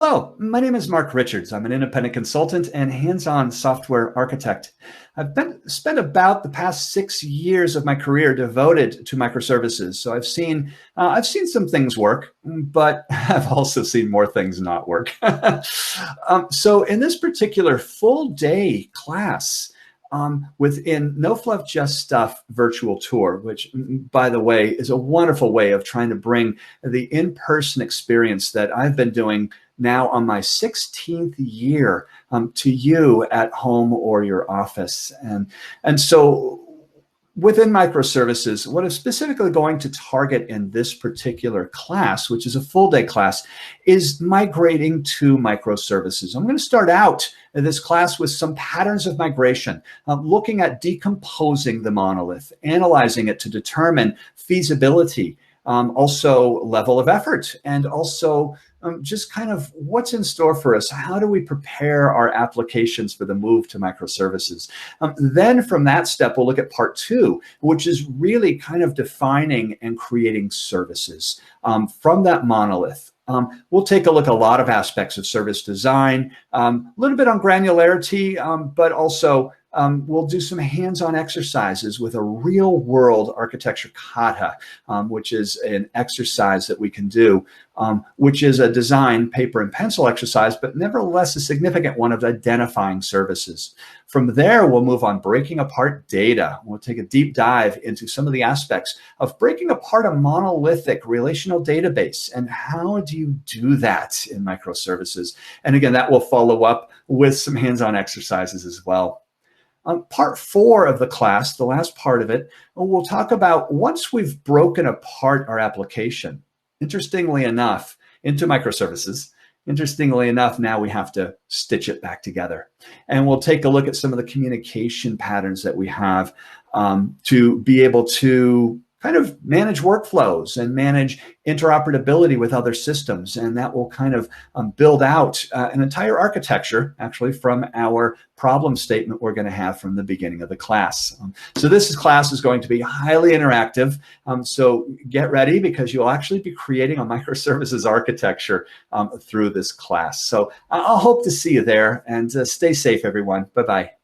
Hello, my name is Mark Richards. I'm an independent consultant and hands-on software architect. Spent about the past 6 years of my career devoted to microservices. So I've seen some things work, but I've also seen more things not work. So in this particular full day class, within No Fluff Just Stuff virtual tour, which, by the way, is a wonderful way of trying to bring the in-person experience that I've been doing now on my 16th year to you at home or your office. And so within microservices, what I'm specifically going to target in this particular class, which is a full day class, is migrating to microservices. I'm going to start out in this class with some patterns of migration, looking at decomposing the monolith, analyzing it to determine feasibility, also level of effort, and also just kind of what's in store for us. How do we prepare our applications for the move to microservices? Then from that step, we'll look at part two, which is really kind of defining and creating services from that monolith. We'll take a look at a lot of aspects of service design, a little bit on granularity, but also we'll do some hands-on exercises with a real-world architecture kata, which is an exercise that we can do, which is a design, paper, and pencil exercise, but nevertheless a significant one of identifying services. From there, we'll move on breaking apart data. We'll take a deep dive into some of the aspects of breaking apart a monolithic relational database and how do you do that in microservices. And again, that will follow up with some hands-on exercises as well. Part four of the class, the last part of it, we'll talk about once we've broken apart our application, interestingly enough, into microservices. Interestingly enough, now we have to stitch it back together. And we'll take a look at some of the communication patterns that we have to be able to kind of manage workflows and manage interoperability with other systems. And that will kind of build out an entire architecture, actually, from our problem statement we're going to have from the beginning of the class. So this class is going to be highly interactive. So get ready, because you'll actually be creating a microservices architecture through this class. So I'll hope to see you there, and stay safe, everyone. Bye-bye.